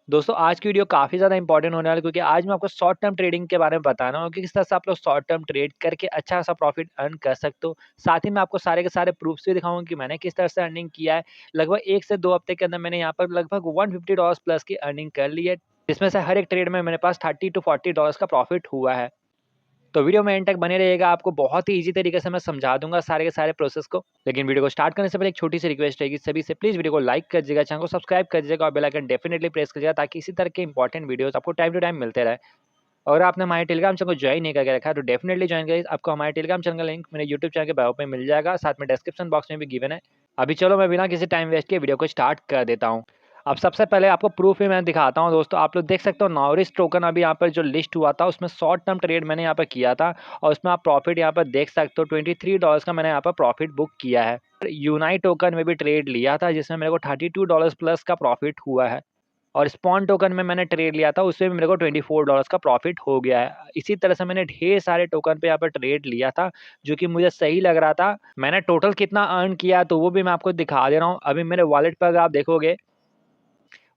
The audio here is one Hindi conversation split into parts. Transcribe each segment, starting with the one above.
दोस्तों आज की वीडियो काफ़ी ज़्यादा इंपॉर्टेंट होने वाली है क्योंकि आज मैं आपको शॉर्ट टर्म ट्रेडिंग के बारे में बताना हूँ कि किस तरह से आप लोग शॉर्ट टर्म ट्रेड करके अच्छा खासा प्रॉफिट अर्न कर सकते हो। साथ ही मैं आपको सारे के सारे प्रूफ्स भी दिखाऊंगा कि मैंने किस तरह से अर्निंग किया है। लगभग 1 से 2 हफ्ते के अंदर मैंने यहाँ पर लगभग $150 प्लस की अर्निंग कर ली है, जिसमें से हर एक ट्रेड में मेरे पास $30 to $40 का प्रॉफिट हुआ है। तो वीडियो में एंड तक बने रहिएगा, आपको बहुत ही ईज़ी तरीके से मैं समझा दूँगा सारे के सारे प्रोसेस को। लेकिन वीडियो को स्टार्ट करने से पहले एक छोटी-सी रिक्वेस्ट रहेगी सभी से, प्लीज़ वीडियो को लाइक कर दीजिएगा, चैनल को सब्सक्राइब कर दीजिएगा और बेल आइकन डेफिनिटली प्रेस करिएगा ताकि इसी तरह के इंपॉर्टेंट वीडियोज़ आपको टाइम टू टाइम मिलते रहे। अगर आपने हमारे टेलीग्राम चैनल को ज्वाइन नहीं करके रखा है तो डेफिनिटली ज्वाइन करिए। आपको हमारे टेलीग्राम चैनल का लिंक मेरे यूट्यूब चैनल के बायो पे मिल जाएगा, साथ में डिस्क्रिप्शन बॉक्स में भी गिवन है। अभी चलो मैं बिना किसी टाइम वेस्ट किए वीडियो को स्टार्ट कर देता हूँ। अब सबसे पहले आपको प्रूफ भी मैं दिखाता हूँ दोस्तों। आप लोग देख सकते हो नाउरिस टोकन अभी यहाँ पर जो लिस्ट हुआ था उसमें शॉर्ट टर्म ट्रेड मैंने यहाँ पर किया था और उसमें आप प्रॉफिट यहाँ पर देख सकते हो $23 का मैंने यहाँ पर प्रॉफिट बुक किया है। यूनाइट टोकन में भी ट्रेड लिया था जिसमें मेरे को $32 प्लस का प्रॉफिट हुआ है और स्पॉन टोकन में मैंने ट्रेड लिया था उसमें मेरे को $24 का प्रॉफिट हो गया है। इसी तरह से मैंने ढेर सारे टोकन पे यहाँ पर ट्रेड लिया था जो कि मुझे सही लग रहा था। मैंने टोटल कितना अर्न किया तो वो भी मैं आपको दिखा दे रहा हूँ। अभी मेरे वॉलेट पर अगर आप देखोगे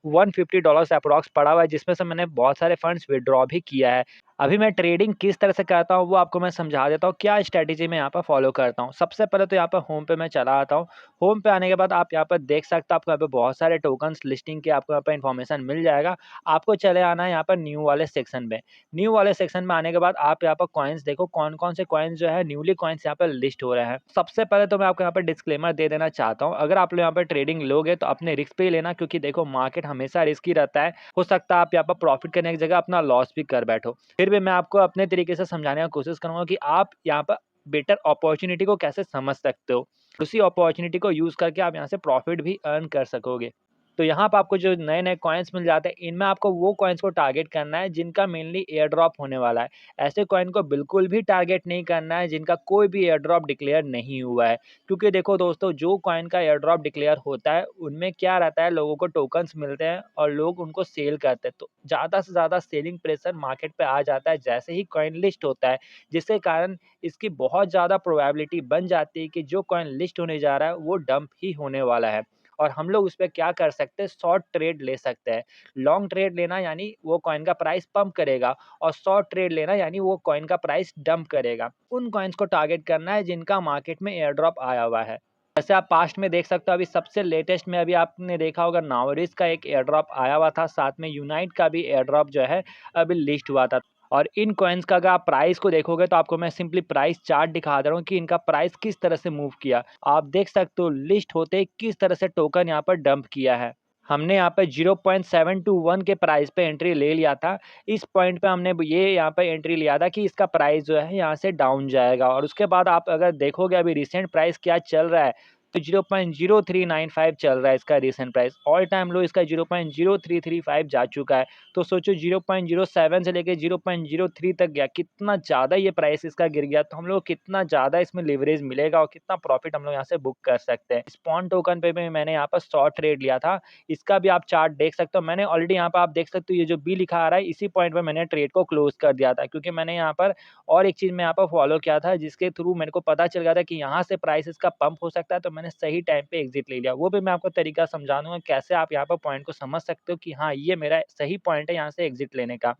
$150 अप्रॉक्स पड़ा हुआ है, जिसमें से मैंने बहुत सारे फंड्स विथड्रॉ भी किया है। अभी मैं ट्रेडिंग किस तरह से करता हूँ वो आपको मैं समझा देता हूँ, क्या स्ट्रैटेजी मैं यहाँ पर फॉलो करता हूँ। सबसे पहले तो यहाँ पर होम पे मैं चला आता हूँ। होम पे आने के बाद आप यहाँ पर देख सकते हो, आपको यहाँ पे बहुत सारे टोकन्स लिस्टिंग के आपको यहाँ पर इन्फॉर्मेशन मिल जाएगा। आपको चले आना है यहाँ पर न्यू वाले सेक्शन में। न्यू वाले सेक्शन में आने के बाद आप यहाँ पर कॉइन्स देखो, कौन-कौन से कॉइन्स जो है न्यूली कॉइन्स यहाँ पर लिस्ट हो रहे हैं। सबसे पहले तो मैं आपको यहाँ पर डिस्क्लेमर दे देना चाहता हूँ, अगर आप लोग यहाँ पर ट्रेडिंग लोगे तो अपने रिस्क पे ही लेना, क्योंकि देखो मार्केट हमेशा रिस्की रहता है। हो सकता है आप यहाँ पर प्रॉफिट करने की जगह अपना लॉस भी कर बैठो। फिर भी मैं आपको अपने तरीके से समझाने का कोशिश करूँगा कि आप यहाँ पर बेटर अपॉर्चुनिटी को कैसे समझ सकते हो। उसी अपॉर्चुनिटी को यूज़ करके आप यहाँ से प्रॉफिट भी अर्न कर सकोगे। तो यहाँ पे आपको जो नए-नए कॉइन्स मिल जाते हैं, इनमें आपको वो कॉइन्स को टारगेट करना है जिनका मेनली एयर ड्रॉप होने वाला है। ऐसे कॉइन को बिल्कुल भी टारगेट नहीं करना है जिनका कोई भी एयर ड्रॉप डिक्लेयर नहीं हुआ है। क्योंकि देखो दोस्तों, जो कॉइन का एयर ड्रॉप डिक्लेयर होता है, उनमें क्या रहता है, लोगों को टोकन्स मिलते हैं और लोग उनको सेल करते हैं। तो ज़्यादा से ज़्यादा सेलिंग प्रेशर मार्केट पे आ जाता है जैसे ही कॉइन लिस्ट होता है, जिसके कारण इसकी बहुत ज़्यादा प्रोबेबिलिटी बन जाती है कि जो कॉइन लिस्ट होने जा रहा है, वो डंप ही होने वाला है। और हम लोग उसपे क्या कर सकते हैं, शॉर्ट ट्रेड ले सकते हैं। लॉन्ग ट्रेड लेना यानी वो कॉइन का प्राइस पंप करेगा और शॉर्ट ट्रेड लेना यानी वो कॉइन का प्राइस डंप करेगा। उन कॉइन्स को टारगेट करना है जिनका मार्केट में एयर ड्रॉप आया हुआ है। जैसे आप पास्ट में देख सकते हो, अभी सबसे लेटेस्ट में अभी आपने देखा होगा नाउरिस का एक एयर ड्रॉप आया हुआ था, साथ में यूनाइट का भी एयर ड्रॉप जो है अभी लिस्ट हुआ था। और इन कॉइन्स का अगर आप प्राइस को देखोगे तो आपको मैं सिंपली प्राइस चार्ट दिखा दे रहा हूँ कि इनका प्राइस किस तरह से मूव किया। आप देख सकते हो लिस्ट होते ही किस तरह से टोकन यहाँ पर डंप किया है। हमने यहाँ पे 0.721 के प्राइस पे एंट्री ले लिया था। इस पॉइंट पे हमने ये यहाँ पे एंट्री लिया था कि इसका प्राइस जो है यहाँ से डाउन जाएगा और उसके बाद आप अगर देखोगे अभी रिसेंट प्राइस क्या चल रहा है, तो 0.0395 चल रहा है इसका रिसेंट प्राइस। ऑल टाइम लो इसका 0.0335 जा चुका है। तो सोचो 0.07 से लेके 0.03 तक गया, कितना ज़्यादा ये प्राइस इसका गिर गया। तो हम लोग को कितना ज़्यादा इसमें लिवरेज मिलेगा और कितना प्रॉफिट हम लोग यहाँ से बुक कर सकते हैं। स्पॉन टोकन पे भी मैंने यहाँ पर शॉर्ट ट्रेड लिया था, इसका भी आप चार्ट देख सकते हो। मैंने ऑलरेडी यहाँ पर आप देख सकते हो ये जो बी लिखा आ रहा है, इसी पॉइंट पे मैंने ट्रेड को क्लोज कर दिया था, क्योंकि मैंने यहाँ पर और एक चीज़ मैं यहाँ पर फॉलो किया था जिसके थ्रू मेरे को पता चल गया था कि यहाँ से प्राइस इसका पंप हो सकता है, तो मैंने सही टाइम पे एग्जिट ले लिया। वो भी मैं आपको तरीका समझा दूँगा कैसे आप यहाँ पर पॉइंट को समझ सकते हो कि हाँ, ये मेरा सही पॉइंट है यहाँ से एग्जिट लेने का।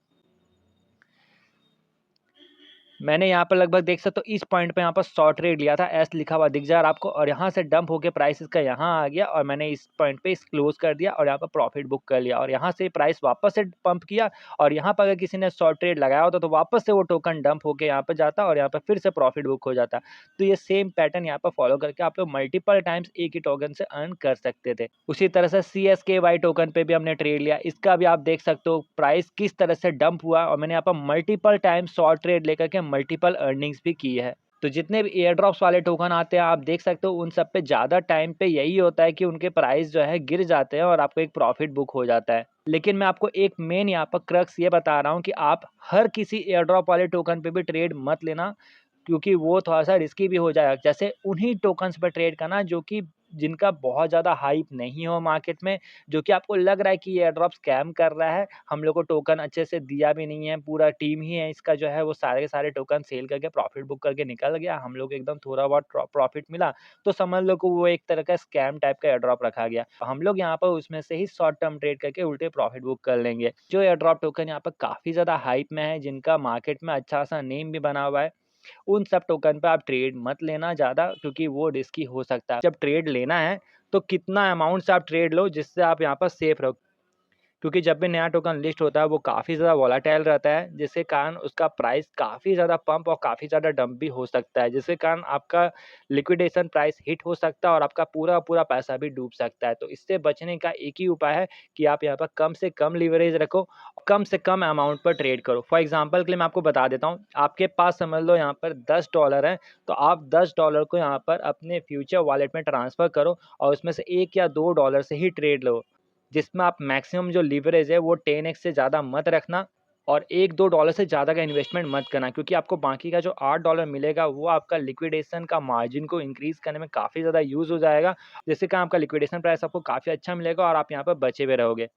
मैंने यहाँ पर लगभग देख सकते हो इस पॉइंट पे यहाँ पर शॉर्ट ट्रेड लिया था, एस लिखा हुआ दिख जा रहा है आपको, और यहाँ से डंप होके प्राइस इसका यहाँ आ गया और मैंने इस पॉइंट पे इस क्लोज कर दिया और यहाँ पर प्रॉफिट बुक कर लिया और यहाँ से प्राइस वापस से पंप किया और यहाँ पर अगर किसी ने शॉर्ट ट्रेड लगाया होता तो वापस से वो टोकन डंप होके यहाँ पर जाता और यहाँ पर फिर से प्रॉफिट बुक हो जाता। तो ये सेम पैटर्न यहाँ पर फॉलो करके आप लोग मल्टीपल टाइम्स एक ही टोकन से अर्न कर सकते थे। उसी तरह से CSKY टोकन पे भी हमने ट्रेड लिया, इसका भी आप देख सकते हो प्राइस किस तरह से डंप हुआ और मैंने यहाँ पर मल्टीपल टाइम शॉर्ट ट्रेड लेकर के मल्टीपल अर्निंग्स भी की है। तो जितने भी एयर ड्रॉप्स वाले टोकन आते हैं आप देख सकते हो, उन सब पे ज़्यादा टाइम पे यही होता है कि उनके प्राइस जो है गिर जाते हैं और आपको एक प्रॉफिट बुक हो जाता है। लेकिन मैं आपको एक मेन यहाँ पर क्रक्स ये बता रहा हूँ कि आप हर किसी एयर ड्रॉप वाले टोकन पे भी ट्रेड मत लेना, क्योंकि वो थोड़ा-सा रिस्की भी हो जाएगा। जैसे उन्हीं टोकन्स पे ट्रेड करना जो कि जिनका बहुत ज़्यादा हाइप नहीं हो मार्केट में, जो कि आपको लग रहा है कि ये एयरड्रॉप स्कैम कर रहा है, हम लोग को टोकन अच्छे से दिया भी नहीं है, पूरा टीम ही है इसका जो है वो सारे के सारे टोकन सेल करके प्रॉफ़िट बुक करके निकल गया, हम लोग एकदम थोड़ा बहुत प्रॉफ़िट मिला, तो समझ लो कि वो एक तरह का स्कैम टाइप का एयरड्रॉप रखा गया। हम लोग यहाँ पर उसमें से ही शॉर्ट टर्म ट्रेड करके उल्टे प्रॉफ़िट बुक कर लेंगे। जो एयरड्रॉप टोकन यहाँ पर काफ़ी ज़्यादा हाइप में है, जिनका मार्केट में अच्छा-सा नेम भी बना हुआ है, उन सब टोकन पे आप ट्रेड मत लेना ज़्यादा क्योंकि वो रिस्की हो सकता है। जब ट्रेड लेना है, तो कितना अमाउंट से आप ट्रेड लो जिससे आप यहाँ पर सेफ रहो। क्योंकि जब भी नया टोकन लिस्ट होता है वो काफ़ी ज़्यादा वोलेटाइल रहता है, जिसके कारण उसका प्राइस काफ़ी ज़्यादा पंप और काफ़ी ज़्यादा डंप भी हो सकता है, जिसके कारण आपका लिक्विडेशन प्राइस हिट हो सकता है और आपका पूरा पैसा भी डूब सकता है। तो इससे बचने का एक ही उपाय है कि आप यहाँ पर कम से कम लीवरेज रखो, कम से कम अमाउंट पर ट्रेड करो। फॉर एग्ज़ाम्पल के लिए मैं आपको बता देता हूँ, आपके पास समझ लो यहाँ पर $10 है, तो आप $10 को यहाँ पर अपने फ्यूचर वॉलेट में ट्रांसफ़र करो और उसमें से 1 या $2 से ही ट्रेड लो। जिसमें आप मैक्सिमम जो लीवरेज है वो 10x से ज़्यादा मत रखना और $1-2 से ज़्यादा का इन्वेस्टमेंट मत करना क्योंकि आपको बाकी का जो $8 मिलेगा वो आपका लिक्विडेशन का मार्जिन को इंक्रीज़ करने में काफ़ी ज़्यादा यूज़ हो जाएगा। जिससे कि आपका लिक्विडेशन प्राइस आपको काफ़ी अच्छा मिलेगा और आप यहाँ पर बचे हुए रहोगे।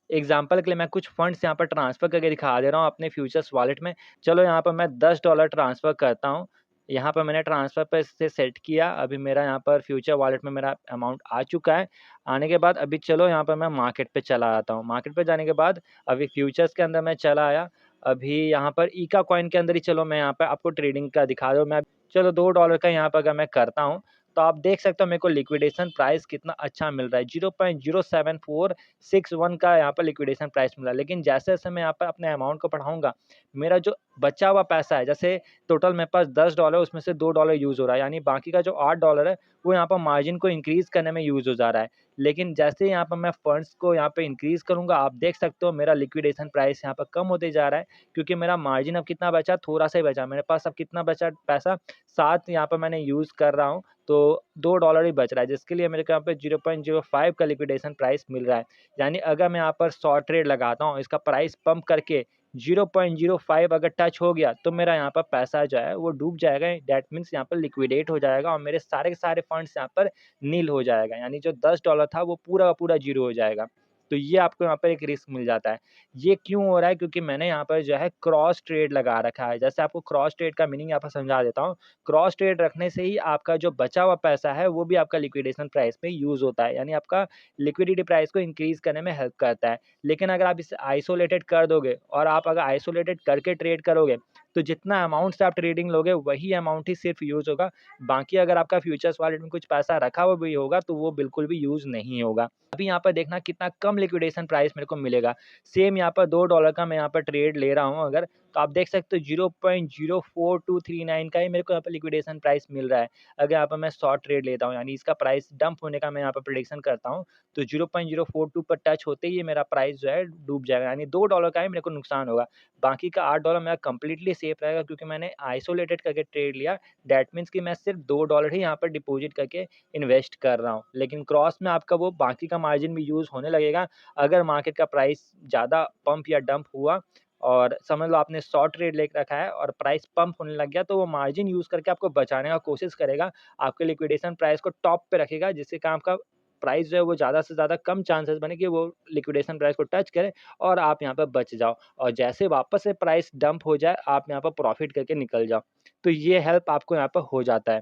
एग्ज़ाम्पल के लिए मैं कुछ फंड्स यहाँ पर ट्रांसफ़र करके दिखा दे रहा हूँ अपने फ्यूचर्स वॉलेट में। चलो यहाँ पर मैं $10 ट्रांसफ़र करता हूँ। यहाँ पर मैंने ट्रांसफ़र पे से सेट किया। अभी मेरा यहाँ पर फ्यूचर वॉलेट में मेरा अमाउंट आ चुका है। आने के बाद अभी चलो यहाँ पर मैं मार्केट पे चला आता हूँ। मार्केट पे जाने के बाद अभी फ्यूचर्स के अंदर मैं चला आया। अभी यहाँ पर ईका कॉइन के अंदर ही चलो मैं यहाँ पे आपको ट्रेडिंग का दिखा दूँ। मैं चलो $2 का यहाँ पर अगर मैं करता हूँ, तो आप देख सकते हो मेरे को लिक्विडेशन प्राइस कितना अच्छा मिल रहा है। 0.07461 का यहाँ पर लिक्विडेशन प्राइस मिला। लेकिन जैसे-जैसे मैं यहाँ पर अपने अमाउंट को बढ़ाऊँगा, मेरा जो बचा हुआ पैसा है, जैसे टोटल मेरे पास $10 उसमें से $2 यूज़ हो रहा है, यानी बाकी का जो $8 है, वो यहाँ पर मार्जिन को इंक्रीज़ करने में यूज़ हो जा रहा है। लेकिन जैसे यहाँ पर मैं फंड्स को यहाँ पे इंक्रीज़ करूँगा, आप देख सकते हो मेरा लिक्विडेशन प्राइस यहाँ पर कम होते जा रहा है, क्योंकि मेरा मार्जिन अब कितना बचा, थोड़ा-सा ही बचा। मेरे पास अब कितना बचा पैसा, 7 यहाँ पर मैंने यूज़ कर रहा हूँ, तो $2 ही बच रहा है, जिसके लिए मेरे को यहाँ पे 0.05 का लिक्विडेशन प्राइस मिल रहा है। यानी अगर मैं यहाँ पर शॉर्ट ट्रेड लगाता हूँ, इसका प्राइस पंप करके 0.05 अगर टच हो गया, तो मेरा यहाँ पर पैसा जो है वो डूब जाएगा। दैट मीन्स यहाँ पर लिक्विडेट हो जाएगा और मेरे सारे के सारे फंड्स यहाँ पर नील हो जाएगा। यानी जो $10 था वो पूरा का पूरा ज़ीरो हो जाएगा। तो ये आपको यहाँ पर एक रिस्क मिल जाता है। ये क्यों हो रहा है? क्योंकि मैंने यहाँ पर जो है क्रॉस ट्रेड लगा रखा है। जैसे आपको क्रॉस ट्रेड का मीनिंग यहाँ पर समझा देता हूँ। क्रॉस ट्रेड रखने से ही आपका जो बचा हुआ पैसा है वो भी आपका लिक्विडेशन प्राइस में यूज़ होता है, यानी आपका लिक्विडिटी प्राइस को इंक्रीज़ करने में हेल्प करता है। लेकिन अगर आप इसे आइसोलेटेड कर दोगे और आप अगर आइसोलेटेड करके ट्रेड करोगे, तो जितना अमाउंट से आप ट्रेडिंग लोगे वही अमाउंट ही सिर्फ़ यूज़ होगा। बाकी अगर आपका फ्यूचर्स वॉलेट में कुछ पैसा रखा हुआ भी होगा तो वो बिल्कुल भी यूज़ नहीं होगा। अभी यहाँ पर देखना कितना कम लिक्विडेशन प्राइस मेरे को मिलेगा। सेम यहाँ पर $2 का मैं यहाँ पर ट्रेड ले रहा हूँ अगर, तो आप देख सकते हो 0.04239 का ही मेरे को यहाँ पे लिक्विडेशन प्राइस मिल रहा है। अगर यहाँ पर मैं शॉर्ट ट्रेड लेता हूँ, यानी इसका प्राइस डंप होने का मैं यहाँ पर प्रेडिक्शन करता हूँ, तो 0.042 पर टच होते ही ये मेरा प्राइस जो है डूब जाएगा, यानी $2 का ही मेरे को नुकसान होगा। बाकी का $8 मेरा कंप्लीटली सेफ रहेगा क्योंकि मैंने आइसोलेटेड करके ट्रेड लिया। दैट मीन्स कि मैं सिर्फ $2 ही यहाँ पर डिपॉज़िट करके इन्वेस्ट कर रहा हूँ। लेकिन क्रॉस में आपका वो बाकी का मार्जिन भी यूज़ होने लगेगा। अगर मार्केट का प्राइस ज़्यादा पंप या डंप हुआ और समझ लो आपने शॉर्ट ट्रेड ले रखा है और प्राइस पंप होने लग गया, तो वो मार्जिन यूज़ करके आपको बचाने का कोशिश करेगा। आपके लिक्विडेशन प्राइस को टॉप पे रखेगा, जिससे कि आपका प्राइस जो है वो ज़्यादा से ज़्यादा कम चांसेस बने कि वो लिक्विडेशन प्राइस को टच करे और आप यहाँ पर बच जाओ। और जैसे वापस से प्राइस डंप हो जाए, आप यहाँ पर प्रॉफ़िट करके निकल जाओ। तो ये हेल्प आपको यहाँ पर हो जाता है।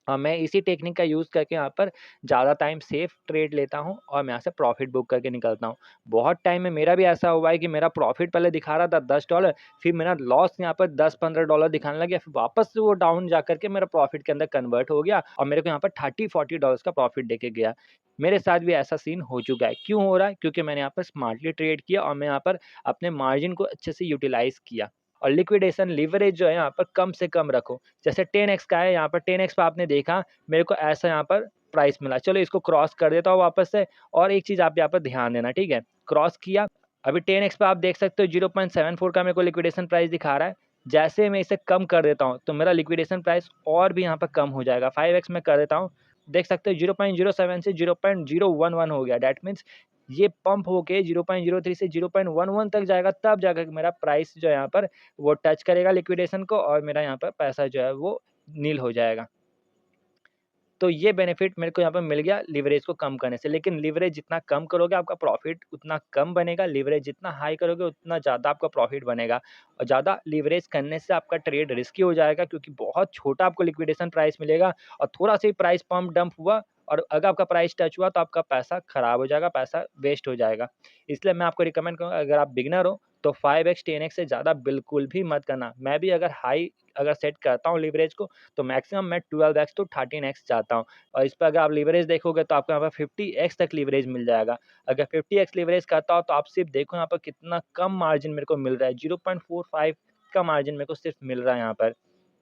हाँ, मैं इसी टेक्निक का यूज़ करके यहाँ पर ज़्यादा टाइम सेफ ट्रेड लेता हूँ और मैं यहाँ से प्रॉफ़िट बुक करके निकलता हूँ। बहुत टाइम में मेरा भी ऐसा हुआ है कि मेरा प्रॉफ़िट पहले दिखा रहा था $10, फिर मेरा लॉस यहाँ पर $10-15 दिखाने लग गया, फिर वापस से वो डाउन जा कर के मेरा प्रॉफ़िट के अंदर कन्वर्ट हो गया और मेरे को यहाँ पर $30-40 का प्रॉफ़िट देके गया। मेरे साथ भी ऐसा सीन हो चुका है। क्यों हो रहा है? क्योंकि मैंने यहाँ पर स्मार्टली ट्रेड किया और मैं यहाँ पर अपने मार्जिन को अच्छे से यूटिलाइज़ किया। और लिक्विडेशन लीवरेज जो है यहाँ पर कम से कम रखो। जैसे 10x का है, यहाँ पर 10x पे आपने देखा मेरे को ऐसा यहाँ पर प्राइस मिला। चलो इसको क्रॉस कर देता हूँ वापस से और एक चीज़ आप यहाँ पर ध्यान देना, ठीक है? क्रॉस किया, अभी 10x पे आप देख सकते हो 0.74 का मेरे को लिक्विडेशन प्राइस दिखा रहा है। जैसे मैं इसे कम कर देता हूँ, तो मेरा लिक्विडेशन प्राइस और भी यहाँ पर कम हो जाएगा। 5x में कर देता हूँ, देख सकते हो 0.07 से 0.011 हो गया। दैट मीन्स ये पंप होके 0.03 से 0.11 तक जाएगा, तब जाकर मेरा प्राइस जो है यहाँ पर वो टच करेगा लिक्विडेशन को और मेरा यहाँ पर पैसा जो है वो नील हो जाएगा। तो ये बेनिफिट मेरे को यहाँ पे मिल गया लीवरेज को कम करने से। लेकिन लीवरेज जितना कम करोगे आपका प्रॉफ़िट उतना कम बनेगा, लीवरेज जितना हाई करोगे उतना ज़्यादा आपका प्रॉफ़िट बनेगा। और ज़्यादा लीवरेज करने से आपका ट्रेड रिस्की हो जाएगा क्योंकि बहुत छोटा आपको लिक्विडेशन प्राइस मिलेगा और थोड़ा-सा ही प्राइस पम्प डंप हुआ और अगर आपका प्राइस टच हुआ तो आपका पैसा खराब हो जाएगा, पैसा वेस्ट हो जाएगा। इसलिए मैं आपको रिकमेंड करूँगा अगर आप बिगिनर हो तो 5x 10x से ज़्यादा बिल्कुल भी मत करना। मैं भी अगर हाई अगर सेट करता हूँ लीवरेज को तो मैक्सिमम मैं 12x टू 13x चाहता हूँ। और इस पे अगर आप लीवरेज देखोगे तो आपको यहाँ पर 50x तक लीवरेज मिल जाएगा। अगर 50x लीवरेज करता हो तो आप सिर्फ़ देखो यहाँ पर कितना कम मार्जिन मेरे को मिल रहा है, 0.45 का मार्जिन मेरे को सिर्फ़ मिल रहा है यहाँ पर,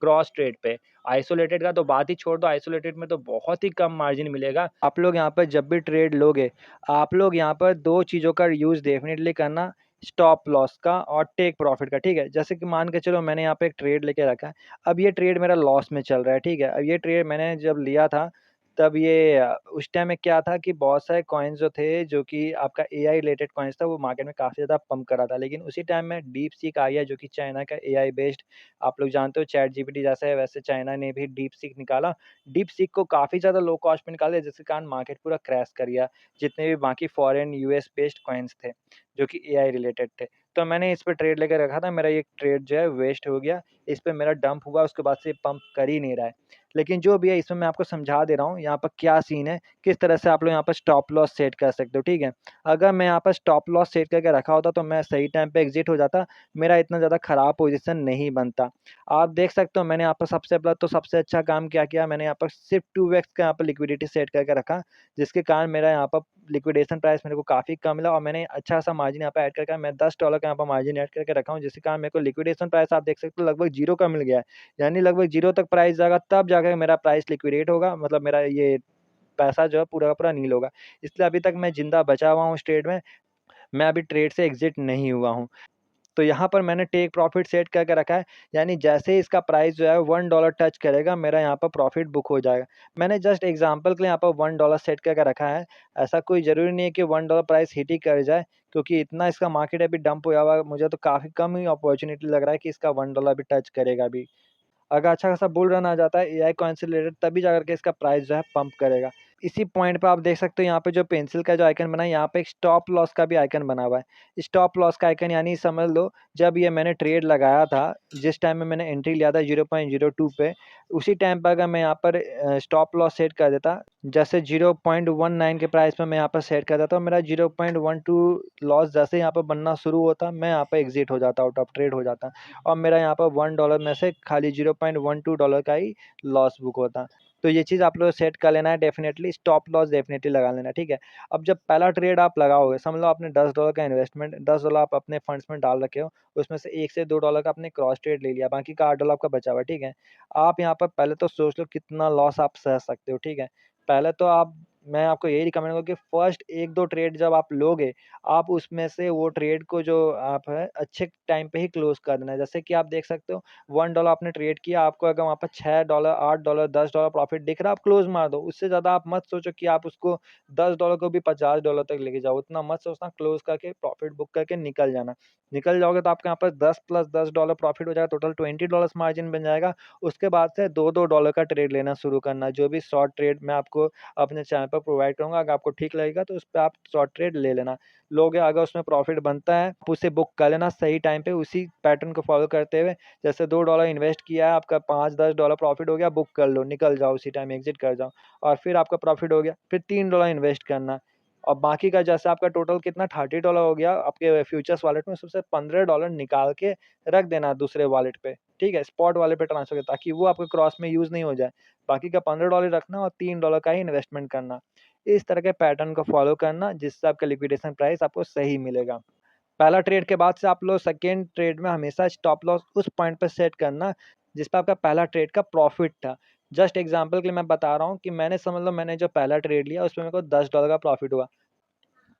क्रॉस ट्रेड पे। आइसोलेटेड का तो बात ही छोड़ दो, आइसोलेटेड में तो बहुत ही कम मार्जिन मिलेगा। आप लोग यहाँ पर जब भी ट्रेड लोगे, आप लोग यहाँ पर 2 चीज़ों का यूज़ डेफ़िनिटली करना, स्टॉप लॉस का और टेक प्रॉफ़िट का, ठीक है? जैसे कि मान के चलो मैंने यहाँ पे एक ट्रेड लेके रखा है, अब ये ट्रेड मेरा लॉस में चल रहा है, ठीक है? अब ये ट्रेड मैंने जब लिया था तब ये उस टाइम में क्या था कि बहुत सारे कॉइन्स जो थे, जो कि आपका एआई रिलेटेड कॉइन्स था, वो मार्केट में काफ़ी ज़्यादा पंप कर रहा था। लेकिन उसी टाइम में डीपसीक आई है, जो कि चाइना का एआई बेस्ड आप लोग जानते हो चैटजीपीटी जैसा है, वैसे चाइना ने भी डीपसीक निकाला। डीपसीक को काफ़ी ज़्यादा लो कॉस्ट में निकाला, जिसके कारण मार्केट पूरा क्रैश कर गया, जितने भी बाकी फॉरेन यूएस बेस्ड कॉइन्स थे, जो कि एआई रिलेटेड थे। तो मैंने इस पे ट्रेड लेके रखा था, मेरा ये ट्रेड जो है वेस्ट हो गया। इस पे मेरा डंप हुआ, उसके बाद से पंप कर ही नहीं रहा है। लेकिन जो भी है इसमें मैं आपको समझा दे रहा हूँ, यहाँ पर क्या सीन है, किस तरह से आप लोग यहाँ पर स्टॉप लॉस सेट कर सकते हो, ठीक है? अगर मैं यहाँ पर स्टॉप लॉस सेट करके रखा होता तो मैं सही टाइम पे एग्ज़िट हो जाता, मेरा इतना ज़्यादा खराब पोज़ीशन नहीं बनता। आप देख सकते हो मैंने यहाँ पर सबसे पहले तो सबसे अच्छा काम क्या किया, मैंने यहाँ पर सिर्फ़ 2x का यहाँ पर लिक्विडिटी सेट करके रखा, जिसके कारण मेरा यहाँ पर लिक्विडेशन प्राइस मेरे को काफ़ी कम मिला और मैंने अच्छा-सा मार्जिन यहाँ पे ऐड करके मैं $10 का यहाँ पर मार्जिन ऐड करके रखा हूँ, जिसके कारण मेरे को लिक्विडेशन प्राइस आप देख सकते हो लगभग 0 का मिल गया है। यानी लगभग 0 तक प्राइस जाएगा तब जाकर मेरा प्राइस लिक्विडेट होगा, मतलब मेरा ये पैसा जो है पूरा का पूरा नील होगा। इसलिए अभी तक मैं ज़िंदा बचा हुआ हूँ उस ट्रेड में, मैं अभी ट्रेड से एग्ज़िट नहीं हुआ हूँ। तो यहाँ पर मैंने टेक प्रॉफ़िट सेट करके रखा है, यानी जैसे ही इसका प्राइस जो है $1 टच करेगा, मेरा यहाँ पर प्रॉफ़िट बुक हो जाएगा। मैंने जस्ट एग्ज़ाम्पल के लिए यहाँ पर $1 सेट करके रखा है। ऐसा कोई ज़रूरी नहीं है कि $1 प्राइस हिट ही कर जाए, क्योंकि इतना इसका मार्केट अभी डंप हुआ हुआ है, मुझे तो काफ़ी कम ही अपॉर्च्युनिटी लग रहा है कि इसका $1 भी टच करेगा अभी। अगर अच्छा खासा बुल रन आ जाता है एआई कॉइन से रिलेटेड, तभी जाकर के इसका प्राइस जो है पंप करेगा। इसी पॉइंट पे आप देख सकते हो यहाँ पे जो पेंसिल का जो आइकन बना है, यहाँ पे एक स्टॉप लॉस का भी आइकन बना हुआ है। स्टॉप लॉस का आइकन यानी समझ लो जब ये मैंने ट्रेड लगाया था, जिस टाइम में मैंने एंट्री लिया था 0.02 पे, उसी टाइम पे अगर मैं यहाँ पर स्टॉप लॉस सेट कर देता, जैसे 0.19 के प्राइस पे मैं यहाँ पर सेट कर देता हूँ, मेरा 0.12 लॉस जैसे यहाँ पर बनना शुरू होता, मैं यहाँ पे एग्ज़िट हो जाता, आउट ऑफ ट्रेड हो जाता और मेरा यहाँ पर $1 में से खाली $0.12 का ही लॉस बुक होता। तो ये चीज़ आप लोग सेट कर लेना है डेफ़िनेटली, स्टॉप लॉस डेफ़िनेटली लगा लेना, ठीक है? अब जब पहला ट्रेड आप लगाओगे, समझ लो आपने $10 का इन्वेस्टमेंट $10 आप अपने फंड्स में डाल रखे हो, उसमें से 1 से $2 का आपने क्रॉस ट्रेड ले लिया, बाकी का $8 आपका बचा हुआ है, ठीक है? आप यहाँ पर पहले तो सोच लो कितना लॉस आप सह सकते हो, ठीक है? पहले तो मैं आपको यही रिकमेंड करूँगा कि फर्स्ट 1-2 ट्रेड जब आप लोगे, आप उसमें से वो ट्रेड को जो आप है अच्छे टाइम पे ही क्लोज़ कर देना है। जैसे कि आप देख सकते हो $1 आपने ट्रेड किया, आपको अगर वहाँ पर $6, $8, $10 प्रॉफ़िट दिख रहा है, आप क्लोज़ मार दो। उससे ज़्यादा आप मत सोचो कि आप उसको $10 को भी $50 तक लेके जाओ, उतना मत सोचना, क्लोज़ करके प्रॉफ़िट बुक करके निकल जाना। निकल जाओगे तो आपके यहाँ पर 10 प्लस $10 प्रॉफ़िट हो जाएगा, टोटल $20 मार्जिन बन जाएगा। उसके बाद से $2-2 का ट्रेड लेना शुरू करना, जो भी शॉर्ट ट्रेड मैं आपको अपने चैनल पर प्रोवाइड करूँगा, अगर आपको ठीक लगेगा तो उस पे आप शॉर्ट ट्रेड ले लेना। लोगे अगर उसमें प्रॉफ़िट बनता है, आप उसे बुक कर लेना सही टाइम पे उसी पैटर्न को फ़ॉलो करते हुए। जैसे $2 इन्वेस्ट किया है, आपका $5-10 प्रॉफ़िट हो गया, बुक कर लो, निकल जाओ उसी टाइम एग्ज़िट कर जाओ और फिर आपका प्रॉफ़िट हो गया, फिर $3 इन्वेस्ट करना और बाकी का जैसे आपका टोटल कितना $30 हो गया आपके फ्यूचर्स वॉलेट में, उसमें से $15 निकाल के रख देना दूसरे वॉलेट पे, ठीक है? स्पॉट वॉलेट पे ट्रांसफ़र कर ताकि वो आपके क्रॉस में यूज़ नहीं हो जाए। बाकी का $15 रखना और $3 का ही इन्वेस्टमेंट करना। इस तरह के पैटर्न को फ़ॉलो करना, जिससे आपका लिक्विडेशन प्राइस आपको सही मिलेगा। पहला ट्रेड के बाद से आप लोग सेकंड ट्रेड में हमेशा स्टॉप लॉस उस पॉइंट पे सेट करना, जिस पे आपका पहला ट्रेड का प्रॉफ़िट था। जस्ट एग्ज़ाम्पल के लिए मैं बता रहा हूँ कि मैंने समझ लो मैंने जो पहला ट्रेड लिया, उसमें मेरे को $10 का प्रॉफ़िट हुआ।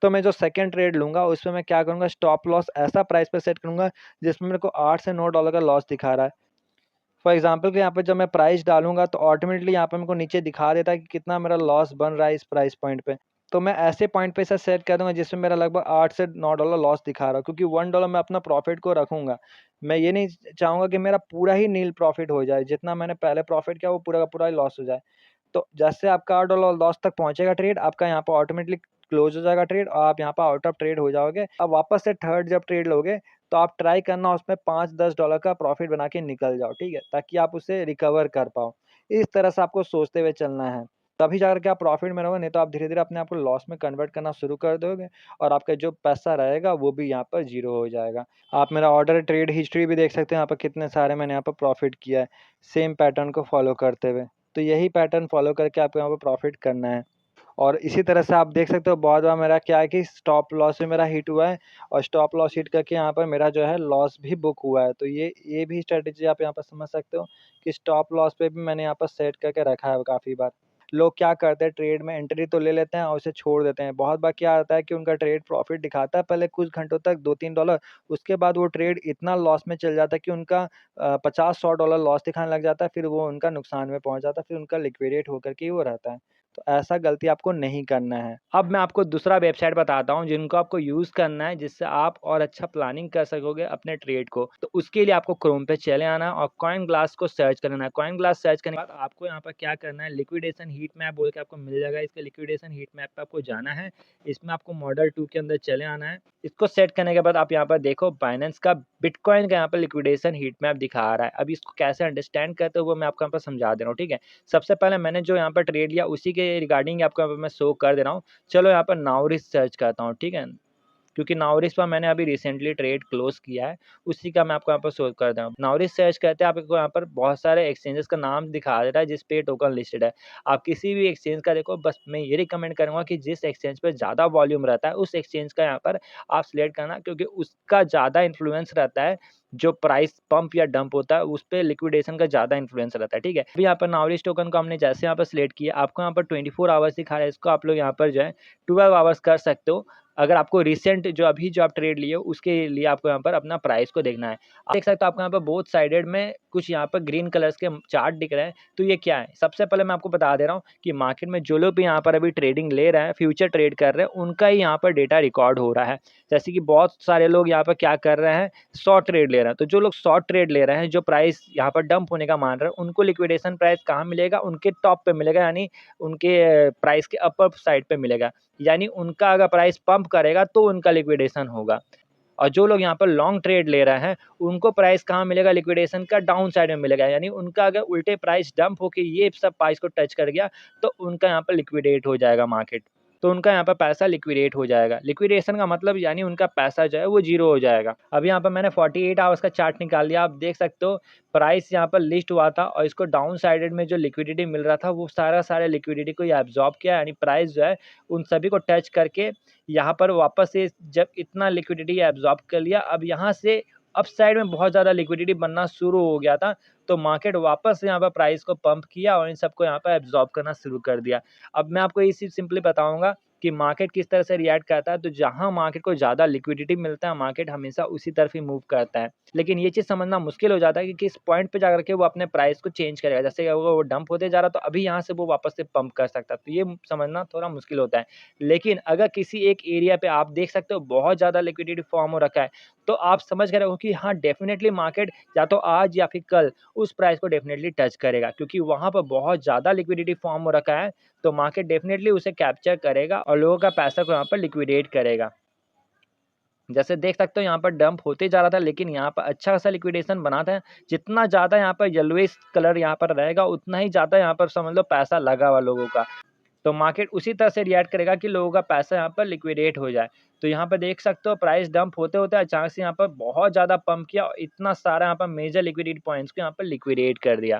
तो मैं जो सेकंड ट्रेड लूँगा, उसमें मैं क्या करूँगा, स्टॉप लॉस ऐसा प्राइस पे सेट करूँगा, जिसमें मेरे को 8 से $9 का लॉस दिखा रहा है। फॉर एग्ज़ाम्पल कि यहाँ पे जब मैं प्राइस डालूँगा तो ऑटोमेटिकली यहाँ पे मेरे को नीचे दिखा देता है कि कितना मेरा लॉस बन रहा है इस प्राइस पॉइंट पे। तो मैं ऐसे पॉइंट पे इसे सेट कर दूंगा जिसमें मेरा लगभग 8 से 9 डॉलर लॉस दिखा रहा हो, क्योंकि $1 मैं अपना प्रॉफिट को रखूंगा। मैं ये नहीं चाहूंगा कि मेरा पूरा ही नील प्रॉफिट हो जाए, जितना मैंने पहले प्रॉफिट किया वो पूरा का पूरा ही लॉस हो जाए। तो जैसे आपका $8 लॉस तक पहुंचेगा ट्रेड, आपका यहाँ पर ऑटोमेटिकली क्लोज हो जाएगा ट्रेड और आप यहाँ पर आउट ऑफ ट्रेड हो जाओगे। अब वापस से थर्ड जब ट्रेड लोगे तो आप ट्राई करना उसमें $5-10 का प्रॉफिट बना के निकल जाओ, ठीक है, ताकि आप उसे रिकवर कर पाओ। इस तरह से आपको सोचते हुए चलना है, तभी जाकर के आप प्रॉफिट में रहोगे, नहीं तो आप धीरे-धीरे अपने आप को लॉस में कन्वर्ट करना शुरू कर दोगे और आपका जो पैसा रहेगा वो भी यहाँ पर ज़ीरो हो जाएगा। आप मेरा ऑर्डर ट्रेड हिस्ट्री भी देख सकते हैं, यहाँ पर कितने सारे मैंने यहाँ पर प्रॉफिट किया है, सेम पैटर्न को फॉलो करते हुए। तो यही पैटर्न फॉलो करके आपको यहाँ पर प्रॉफिट करना है। और इसी तरह से आप देख सकते हो बहुत बार मेरा क्या है कि स्टॉप लॉस भी मेरा हिट हुआ है और स्टॉप लॉस हिट करके यहाँ पर मेरा जो है लॉस भी बुक हुआ है। तो ये भी स्ट्रेटेजी आप यहाँ पर समझ सकते हो कि स्टॉप लॉस पे भी मैंने यहाँ पर सेट करके रखा है काफ़ी बार। लोग क्या करते हैं, ट्रेड में एंट्री तो ले लेते हैं और उसे छोड़ देते हैं। बहुत बार क्या आता है कि उनका ट्रेड प्रॉफिट दिखाता है पहले कुछ घंटों तक $2-3, उसके बाद वो ट्रेड इतना लॉस में चल जाता है कि उनका 50-100 डॉलर लॉस दिखाने लग जाता है, फिर वो उनका नुकसान में पहुंच जाता है, फिर उनका लिक्विडेट होकर के ही वो रहता है। तो ऐसा गलती आपको नहीं करना है। अब मैं आपको दूसरा वेबसाइट बताता हूँ जिनको आपको यूज़ करना है, जिससे आप और अच्छा प्लानिंग कर सकोगे अपने ट्रेड को। तो उसके लिए आपको क्रोम पे चले आना है और कॉइन ग्लास को सर्च करना है। कॉइन ग्लास सर्च करने के बाद आपको यहाँ पर क्या करना है, लिक्विडेशन हीट मैप बोल के आपको मिल जाएगा। इसके लिक्विडेशन हीट मैप पे आपको जाना है। इसमें आपको मॉडल 2 के अंदर चले आना है। इसको सेट करने के बाद आप यहाँ पर देखो बाइनेंस का बिटकॉइन का यहाँ पर लिक्विडेशन हीट मैप दिखा रहा है। अभी इसको कैसे अंडरस्टैंड करते हो वो मैं आपको यहाँ पर समझा दे रहा हूँ, ठीक है। सबसे पहले मैंने जो यहाँ पर ट्रेड लिया उसी के रिगार्डिंग आपको यहाँ पर मैं शो कर दे रहा हूँ। चलो यहाँ पर नाउरिस सर्च करता हूँ, ठीक है, क्योंकि नाउरिस पर मैंने अभी रिसेंटली ट्रेड क्लोज किया है, उसी का मैं आपको यहाँ पर शो कर रहा हूँ। नाउरिस सर्च करते हैं आपको यहाँ पर बहुत सारे एक्सचेंजेस का नाम दिखा देता है जिस पे टोकन लिस्टेड है। आप किसी भी एक्सचेंज का देखो, बस मैं ये रिकमेंड करूँगा कि जिस एक्सचेंज पे ज़्यादा वॉल्यूम रहता है उस एक्सचेंज का यहाँ पर आप सिलेक्ट करना, क्योंकि उसका ज़्यादा इन्फ्लुएंस रहता है। जो प्राइस पंप या डंप होता है उस पे लिक्विडेशन का ज़्यादा इन्फ्लुएंस रहता है, ठीक है। अभी यहाँ पर नाउरिस टोकन को हमने जैसे यहाँ पर सिलेक्ट किया, आपको यहाँ पर 24 आवर्स दिखा रहा है, इसको आप लोग यहाँ पर जो है 12 आवर्स कर सकते हो। अगर आपको रिसेंट जो अभी जो आप ट्रेड लिए हो उसके लिए आपको यहाँ पर अपना प्राइस को देखना है। आप देख सकते हो आपको यहाँ पर बोथ साइडेड में कुछ यहाँ पर ग्रीन कलर्स के चार्ट दिख रहे हैं। तो ये क्या है, सबसे पहले मैं आपको बता दे रहा हूँ कि मार्केट में जो लोग भी यहाँ पर अभी ट्रेडिंग ले रहे हैं, फ्यूचर ट्रेड कर रहे हैं, उनका ही यहाँ पर डेटा रिकॉर्ड हो रहा है। जैसे कि बहुत सारे लोग यहाँ पर क्या कर रहे हैं, शॉर्ट ट्रेड ले रहे हैं। तो जो लोग शॉर्ट ट्रेड ले रहे हैं, जो प्राइस यहाँ पर डंप होने का मान रहे हैं, उनको लिक्विडेशन प्राइस कहाँ मिलेगा, उनके टॉप पे मिलेगा, यानी उनके प्राइस के अपर साइड पे मिलेगा। यानी उनका अगर प्राइस पंप करेगा तो उनका लिक्विडेशन होगा। और जो लोग यहाँ पर लॉन्ग ट्रेड ले रहे हैं उनको प्राइस कहाँ मिलेगा, लिक्विडेशन का डाउन साइड में मिलेगा। यानी उनका अगर उल्टे प्राइस डंप होके ये सब प्राइस को टच कर गया तो उनका यहाँ पर लिक्विडेट हो जाएगा मार्केट, तो उनका यहाँ पर पैसा लिक्विडेट हो जाएगा। लिक्विडेशन का मतलब यानी उनका पैसा जो है वो जीरो हो जाएगा। अब यहाँ पर मैंने 48 आवर्स का चार्ट निकाल लिया। आप देख सकते हो प्राइस यहाँ पर लिस्ट हुआ था और इसको डाउन साइडेड में जो लिक्विडिटी मिल रहा था वो सारे लिक्विडिटी को ये एब्जॉर्ब किया, यानी प्राइस जो है उन सभी को टच करके यहाँ पर वापस से जब इतना लिक्विडिटी एब्जॉर्ब कर लिया, अब यहाँ से अप साइड में बहुत ज़्यादा लिक्विडिटी बनना शुरू हो गया था, तो मार्केट वापस यहाँ पर प्राइस को पंप किया और इन सबको यहाँ पर एब्जॉर्ब करना शुरू कर दिया। अब मैं आपको ये चीज़ सिंपली बताऊँगा कि मार्केट किस तरह से रिएक्ट करता है। तो जहाँ मार्केट को ज़्यादा लिक्विडिटी मिलता है, मार्केट हमेशा उसी तरफ ही मूव करता है। लेकिन ये चीज़ समझना मुश्किल हो जाता है कि किस पॉइंट पे जाकर के वो अपने प्राइस को चेंज करेगा। जैसे अगर वो डंप होते जा रहा तो अभी यहाँ से वो वापस से पंप कर सकता है। तो ये समझना थोड़ा मुश्किल होता है। लेकिन अगर किसी एक एरिया पे आप देख सकते हो बहुत ज़्यादा लिक्विडिटी फॉर्म हो रखा है, तो आप समझ गए हो कि हाँ, डेफ़िनेटली मार्केट या तो आज या फिर कल उस प्राइस को डेफ़िनेटली टच करेगा, क्योंकि वहाँ पर बहुत ज़्यादा लिक्विडिटी फॉर्म हो रखा है। तो मार्केट डेफ़िनेटली उसे कैप्चर करेगा और लोगों का पैसा को यहाँ पर लिक्विडेट करेगा। जैसे देख सकते हो यहाँ पर डंप होते जा रहा था, लेकिन यहाँ पर अच्छा खासा लिक्विडेशन बना था। जितना ज़्यादा यहाँ पर येलोइश कलर यहाँ पर रहेगा उतना ही ज़्यादा यहाँ पर समझ लो पैसा लगा हुआ लोगों का। तो मार्केट उसी तरह से रिएक्ट करेगा कि लोगों का पैसा यहाँ पर लिक्विडेट हो जाए। तो यहाँ पर देख सकते हो प्राइस डंप होते-होते अचानक से यहाँ पर बहुत ज़्यादा पंप किया और इतना सारा यहाँ पर मेजर लिक्विडिटी पॉइंट्स को यहाँ पर लिक्विडेट कर दिया।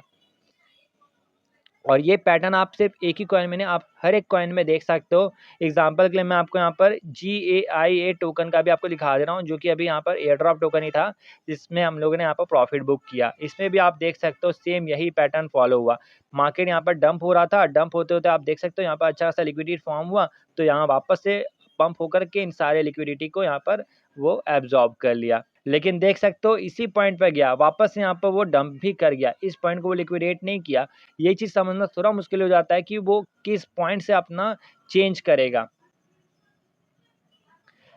और ये पैटर्न आप सिर्फ एक ही कॉइन में नहीं, आप हर एक कॉइन में देख सकते हो। एग्जांपल के लिए मैं आपको यहाँ पर GAIA टोकन का भी आपको दिखा दे रहा हूँ, जो कि अभी यहाँ पर एयर ड्रॉप टोकन ही था, जिसमें हम लोगों ने यहाँ पर प्रॉफिट बुक किया। इसमें भी आप देख सकते हो सेम यही पैटर्न फॉलो हुआ। मार्केट यहाँ पर डंप हो रहा था, डंप होते-होते आप देख सकते हो यहाँ पर अच्छा खासा लिक्विडिटी फॉर्म हुआ, तो यहाँ वापस से पंप होकर के इन सारे लिक्विडिटी को यहाँ पर वो एब्ज़ॉर्ब कर लिया। लेकिन देख सकते हो इसी पॉइंट पे गया, वापस यहाँ पर वो डंप भी कर गया। इस पॉइंट को वो लिक्विडेट नहीं किया। ये चीज़ समझना थोड़ा मुश्किल हो जाता है कि वो किस पॉइंट से अपना चेंज करेगा।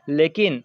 लेकिन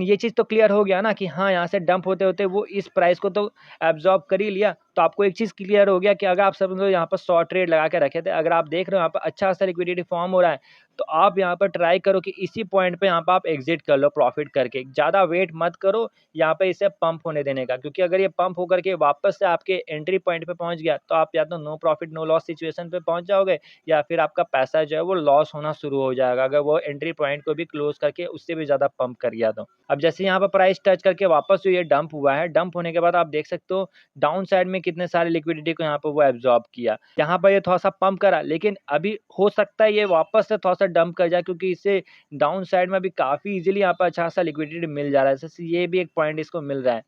ये चीज़ तो क्लियर हो गया ना कि हाँ, यहाँ से डंप होते-होते वो इस प्राइस को तो एब्ज़ॉर्ब कर ही लिया। तो आपको एक चीज़ क्लियर हो गया कि अगर आप समझ लो यहाँ पर शॉर्ट ट्रेड लगा के रखे थे, अगर आप देख रहे हो यहाँ पर अच्छा सा लिक्विडिटी फ़ॉर्म हो रहा है, तो आप यहाँ पर ट्राई करो कि इसी पॉइंट पे यहाँ पे आप एग्ज़िट कर लो प्रॉफ़िट करके। ज़्यादा वेट मत करो यहाँ पे इसे पंप होने देने का, क्योंकि अगर ये पंप होकर के वापस से आपके एंट्री पॉइंट पे पहुँच गया, तो आप या तो no profit no loss situation पे पहुँच जाओगे, या फिर आपका पैसा जो है वो लॉस होना शुरू हो जाएगा, अगर वो एंट्री पॉइंट को भी क्लोज़ करके उससे भी ज़्यादा पंप कर गया तो। अब जैसे यहाँ पर प्राइस टच करके वापस जो ये डंप हुआ है, डंप होने के बाद आप देख सकते हो डाउन साइड में कितने सारे लिक्विडिटी को यहाँ पर वो एब्ज़ॉर्ब किया। यहाँ पर ये थोड़ा-सा पंप करा, लेकिन अभी हो सकता है ये वापस से थोड़ा-सा डंप कर जाए, क्योंकि इससे डाउन साइड में अभी काफ़ी ईज़िली यहाँ पर अच्छा-सा लिक्विडिटी मिल जा रहा है। जैसे ये भी एक पॉइंट इसको मिल रहा है।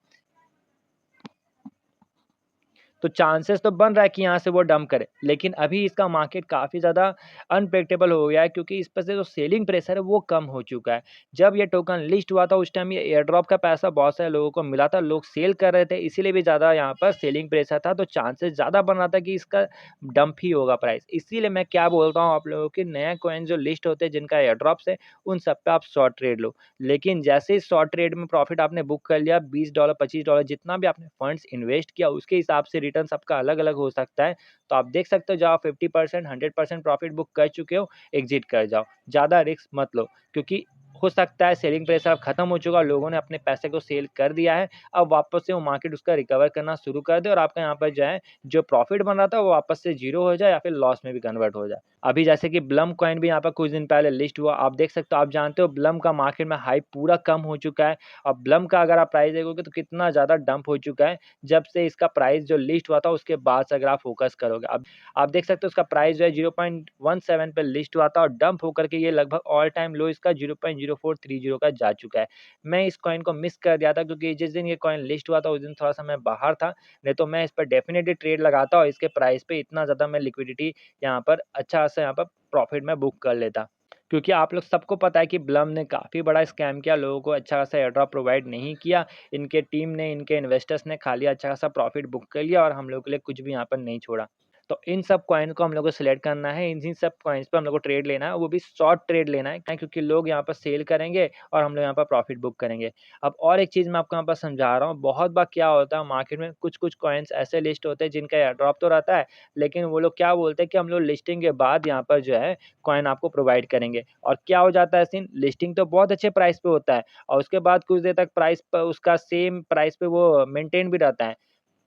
तो चांसेस तो बन रहा है कि यहाँ से वो डंप करे, लेकिन अभी इसका मार्केट काफ़ी ज़्यादा अनप्रेडिक्टेबल हो गया है, क्योंकि इस पे से जो सेलिंग प्रेशर है वो कम हो चुका है। जब ये टोकन लिस्ट हुआ था उस टाइम ये एयर ड्रॉप का पैसा बहुत सारे लोगों को मिला था, लोग सेल कर रहे थे, इसीलिए भी ज़्यादा यहाँ पर सेलिंग प्रेशर था, तो चांसेस ज़्यादा बन रहा था कि इसका डंप ही होगा प्राइस। इसीलिए मैं क्या बोलता हूँ आप लोगों की, नया कॉइन जो लिस्ट होते हैं जिनका एयर ड्रॉप्स है, उन सब पे आप शॉर्ट ट्रेड लो। लेकिन जैसे ही शॉर्ट ट्रेड में प्रॉफिट आपने बुक कर लिया, $20 $25 जितना भी आपने फंड्स इन्वेस्ट किया उसके हिसाब से रिटर्न सबका अलग-अलग हो सकता है। तो आप देख सकते हो जब आप 50% 100% प्रॉफिट बुक कर चुके हो, एग्ज़िट कर जाओ। ज़्यादा रिस्क मत लो, क्योंकि हो सकता है सेलिंग प्रेशर अब खत्म हो चुका है, लोगों ने अपने पैसे को सेल कर दिया है। अब वापस से वो मार्केट उसका रिकवर करना शुरू कर दे और आपका यहाँ पर जो है, जो प्रॉफिट बन रहा था वो वापस से ज़ीरो हो जाए या फिर लॉस में भी कन्वर्ट हो जाए। अभी जैसे कि ब्लम कॉइन भी यहाँ पर कुछ दिन पहले लिस्ट हुआ, आप देख सकते हो, आप जानते हो ब्लम का मार्केट में हाइप पूरा कम हो चुका है। अब ब्लम का अगर आप प्राइस देखोगे तो कितना ज़्यादा डंप हो चुका है, जब से इसका प्राइस जो लिस्ट हुआ था उसके बाद से अगर आप फ़ोकस करोगे। अब आप देख सकते हो उसका प्राइस जो है 0.17 पे लिस्ट हुआ था और डंप होकर के ये लगभग ऑल टाइम लो इसका 0.0430 का जा चुका है। मैं इस कॉइन को मिस कर दिया था, क्योंकि जिस दिन ये कॉइन लिस्ट हुआ था उस दिन थोड़ा-सा मैं बाहर था, नहीं तो मैं इस पर डेफ़िनिटली ट्रेड लगाता और इसके प्राइस पे इतना ज़्यादा मैं लिक्विडिटी यहाँ पर अच्छा-सा यहाँ पर प्रॉफ़िट में बुक कर लेता। क्योंकि आप लोग सबको पता है कि ब्लम ने काफ़ी बड़ा स्कैम किया, लोगों को अच्छा खासा एयर ड्रॉप प्रोवाइड नहीं किया। इनके टीम ने, इनके इन्वेस्टर्स ने खाली अच्छा खासा प्रॉफ़िट बुक कर लिया और हम लोग के लिए कुछ भी यहाँ पर नहीं छोड़ा। तो इन सब कॉइन को हम लोग को सिलेक्ट करना है, इन्हीं सब कॉइन्स पे हम लोग को ट्रेड लेना है, वो भी शॉर्ट ट्रेड लेना है, क्योंकि लोग यहाँ पर सेल करेंगे और हम लोग यहाँ पर प्रॉफ़िट बुक करेंगे। अब और एक चीज़ मैं आपको यहाँ पर समझा रहा हूँ, बहुत बार क्या होता है मार्केट में कुछ-कुछ कॉइन्स ऐसे लिस्ट होते हैं जिनका एयर ड्रॉप तो रहता है, लेकिन वो लोग क्या बोलते हैं कि हम लोग लिस्टिंग के बाद यहाँ पर जो है कॉइन आपको प्रोवाइड करेंगे। और क्या हो जाता है सीन, लिस्टिंग तो बहुत अच्छे प्राइस पे होता है और उसके बाद कुछ देर तक प्राइस प उसका सेम प्राइस पे वो मेंटेन भी रहता है।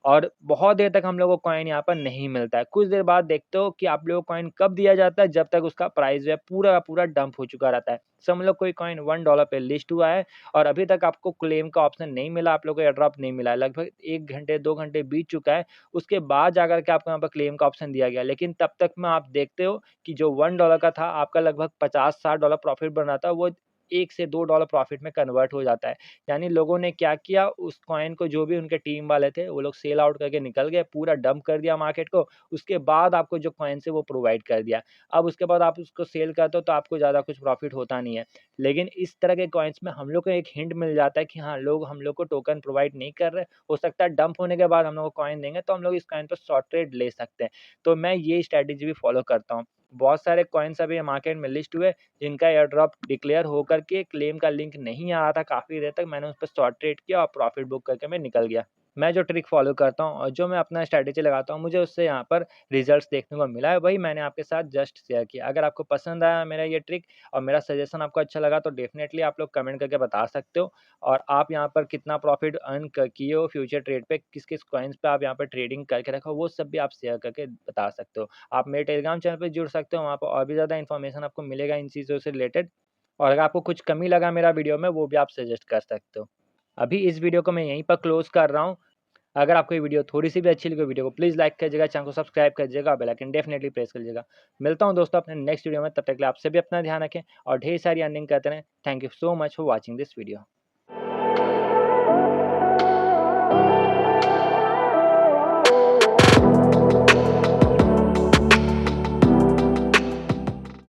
और बहुत देर तक हम लोगों को कॉइन यहाँ पर नहीं मिलता है। कुछ देर बाद देखते हो कि आप लोगों को कॉइन कब दिया जाता है, जब तक उसका प्राइस जो है पूरा का पूरा डंप हो चुका रहता है। समझ लो कोई कॉइन $1 पे लिस्ट हुआ है और अभी तक आपको क्लेम का ऑप्शन नहीं मिला, आप लोगों को एयर ड्रॉप नहीं मिला है। लगभग 1 घंटे, 2 घंटे बीत चुका है, उसके बाद जाकर के आपको यहाँ पर क्लेम का ऑप्शन दिया गया। लेकिन तब तक में आप देखते हो कि जो $1 का था, आपका लगभग $50-60 प्रॉफ़िट बन रहा था, वो 1 से $2 प्रॉफ़िट में कन्वर्ट हो जाता है। यानी लोगों ने क्या किया, उस कॉइन को, जो भी उनके टीम वाले थे वो लोग सेल आउट करके निकल गए, पूरा डंप कर दिया मार्केट को, उसके बाद आपको जो कॉइन्स है वो प्रोवाइड कर दिया। अब उसके बाद आप उसको सेल करते हो तो आपको ज़्यादा कुछ प्रॉफ़िट होता नहीं है। लेकिन इस तरह के कॉइन्स में हम लोग को एक हिंट मिल जाता है कि हाँ, लोग हम लोग को टोकन प्रोवाइड नहीं कर रहे, हो सकता है डंप होने के बाद हम लोग को कॉइन देंगे, तो हम लोग इस कॉइन पर शॉर्ट ट्रेड ले सकते हैं। तो मैं ये स्ट्रैटेजी भी फ़ॉलो करता हूँ। बहुत सारे कॉइन्स अभी मार्केट में लिस्ट हुए, जिनका एयर ड्रॉप डिक्लेयर होकर के क्लेम का लिंक नहीं आ रहा था काफ़ी देर तक, मैंने उस पे शॉर्ट ट्रेड किया और प्रॉफ़िट बुक करके मैं निकल गया। मैं जो ट्रिक फ़ॉलो करता हूँ और जो मैं अपना स्ट्रैटेजी लगाता हूँ, मुझे उससे यहाँ पर रिज़ल्ट्स देखने को मिला है, वही मैंने आपके साथ जस्ट शेयर किया। अगर आपको पसंद आया मेरा ये ट्रिक और मेरा सजेशन आपको अच्छा लगा, तो डेफ़िनेटली आप लोग कमेंट करके बता सकते हो और आप यहाँ पर कितना प्रॉफ़िट अर्न क किए हो फ्यूचर ट्रेड पे, किस-किस कॉइन्स पे आप यहाँ पर ट्रेडिंग करके रखा हो, वो सब भी आप शेयर करके बता सकते हो। आप मेरे टेलीग्राम चैनल पे जुड़ सकते हो, वहाँ पर और भी ज़्यादा इन्फॉर्मेशन आपको मिलेगा इन चीज़ों से रिलेटेड और अगर आपको कुछ कमी लगा मेरा वीडियो में, वो भी आप सजेस्ट कर सकते हो। अभी इस वीडियो को मैं यहीं पर क्लोज़ कर रहा हूँ। अगर आपको ये वीडियो थोड़ी-सी भी अच्छी लगी हो, वीडियो को प्लीज़ लाइक कीजिएगा, चैनल को सब्सक्राइब कीजिएगा, बेल आइकन डेफ़िनिटली प्रेस कर लीजिएगा। मिलता हूँ दोस्तों अपने नेक्स्ट वीडियो में, तब तक के लिए आप सभी अपना ध्यान रखें और ढेर सारी अर्निंग करते रहें। Thank you so much for watching this video.